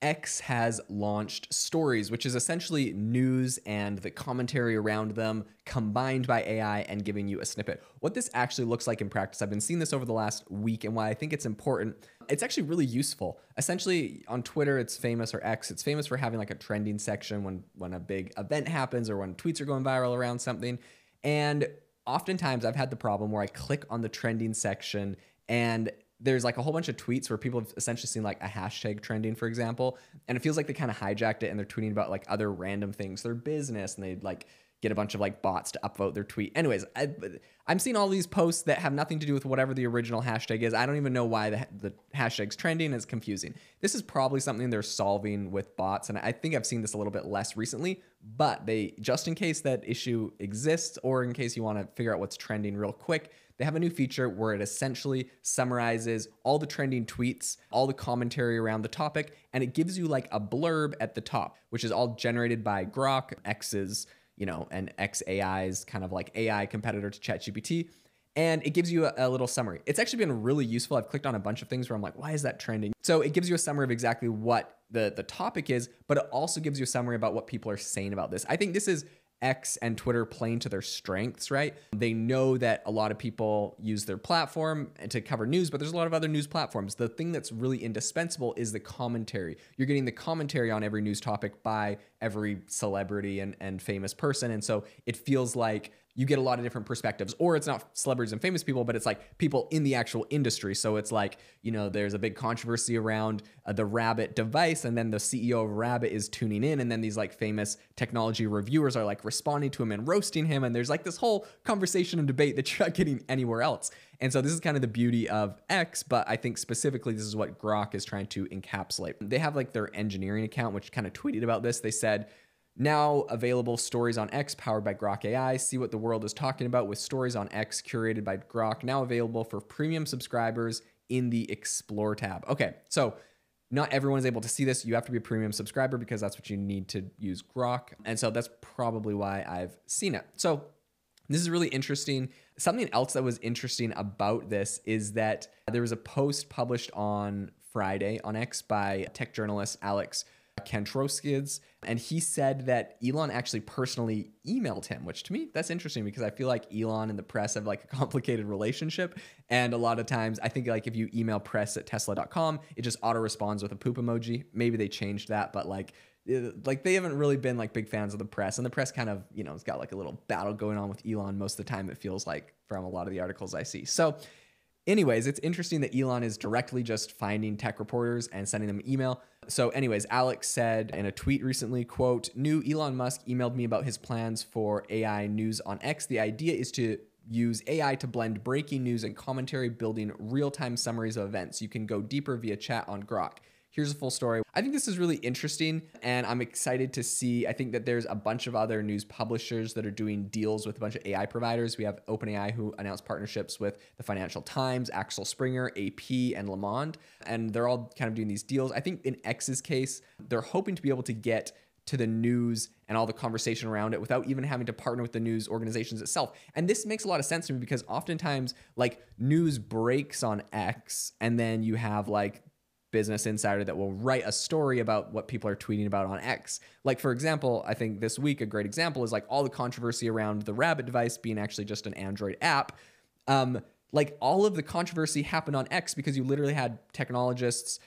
X has launched Stories, which is essentially news and the commentary around them combined by AI and giving you a snippet. What this actually looks like in practice, I've been seeing this over the last week, and why I think it's important, it's actually really useful. Essentially, on Twitter, it's famous, or X, it's famous for having like a trending section when a big event happens or when tweets are going viral around something. And oftentimes I've had the problem where I click on the trending section and there's like a whole bunch of tweets where people have essentially seen like a hashtag trending, for example, and it feels like they kind of hijacked it and they're tweeting about like other random things, their business, and they like get a bunch of like bots to upvote their tweet. Anyways, I'm seeing all these posts that have nothing to do with whatever the original hashtag is. I don't even know why the hashtag's trending. It's confusing. This is probably something they're solving with bots, and I think I've seen this a little bit less recently, but they, just in case that issue exists, or in case you want to figure out what's trending real quick, they have a new feature where it essentially summarizes all the trending tweets, all the commentary around the topic, and it gives you like a blurb at the top, which is all generated by Grok, X's, and XAI's kind of like AI competitor to ChatGPT. And it gives you a little summary. It's actually been really useful. I've clicked on a bunch of things where I'm like, why is that trending? So it gives you a summary of exactly what the topic is, but it also gives you a summary about what people are saying about this. I think this is X and Twitter playing to their strengths, right? They know that a lot of people use their platform to cover news, but there's a lot of other news platforms. The thing that's really indispensable is the commentary. You're getting the commentary on every news topic by every celebrity and famous person. And so it feels like you get a lot of different perspectives, or it's not celebrities and famous people, but it's like people in the actual industry. So it's like, there's a big controversy around the Rabbit device, and then the CEO of Rabbit is tuning in, and then these like famous technology reviewers are like responding to him and roasting him. And there's like this whole conversation and debate that you're not getting anywhere else. And so this is kind of the beauty of X, but I think specifically this is what Grok is trying to encapsulate. They have like their engineering account, which kind of tweeted about this. They said, now available Stories on X powered by Grok AI. See what the world is talking about with Stories on X curated by Grok. Now available for premium subscribers in the Explore tab. Okay, so not everyone is able to see this. You have to be a premium subscriber because that's what you need to use Grok. And so that's probably why I've seen it. So this is really interesting. Something else that was interesting about this is that there was a post published on Friday on X by tech journalist Alex Kantroskids, and he said that Elon actually personally emailed him, which to me, that's interesting because I feel like Elon and the press have like a complicated relationship. And a lot of times I think like if you email press@tesla.com, it just auto responds with a poop emoji. Maybe they changed that, but like they haven't really been like big fans of the press, and the press kind of, it's got like a little battle going on with Elon most of the time, it feels like, from a lot of the articles I see. So anyways, it's interesting that Elon is directly just finding tech reporters and sending them an email. So anyways, Alex said in a tweet recently, quote, "New Elon Musk emailed me about his plans for AI news on X. The idea is to use AI to blend breaking news and commentary, building real-time summaries of events. You can go deeper via chat on Grok. Here's a full story." I think this is really interesting, and I'm excited to see. I think that there's a bunch of other news publishers that are doing deals with a bunch of AI providers. We have OpenAI, who announced partnerships with the Financial Times, Axel Springer, AP, and Le Monde, and they're all kind of doing these deals. I think in X's case, they're hoping to be able to get to the news and all the conversation around it without even having to partner with the news organizations itself. And this makes a lot of sense to me because oftentimes like news breaks on X, and then you have like Business Insider that will write a story about what people are tweeting about on X. Like, for example, I think this week a great example is like all the controversy around the Rabbit device being actually just an Android app. Like all of the controversy happened on X because you literally had technologists,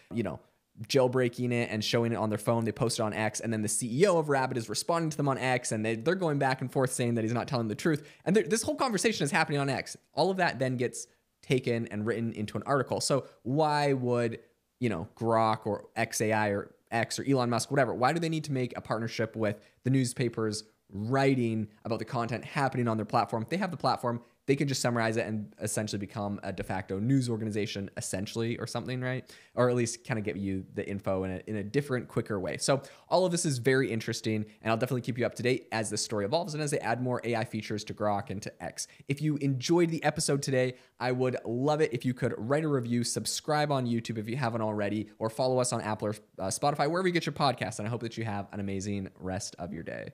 jailbreaking it and showing it on their phone. They posted on X, and then the CEO of Rabbit is responding to them on X, and they're going back and forth saying that he's not telling the truth. And this whole conversation is happening on X. All of that then gets taken and written into an article. So why would Grok or XAI or X or Elon Musk, whatever, why do they need to make a partnership with the newspapers writing about the content happening on their platform? If they have the platform, they can just summarize it and essentially become a de facto news organization, essentially, or something, right? Or at least kind of get you the info in a different, quicker way. So all of this is very interesting, and I'll definitely keep you up to date as this story evolves and as they add more AI features to Grok and to X. If you enjoyed the episode today, I would love it if you could write a review, subscribe on YouTube if you haven't already, or follow us on Apple or Spotify, wherever you get your podcasts. And I hope that you have an amazing rest of your day.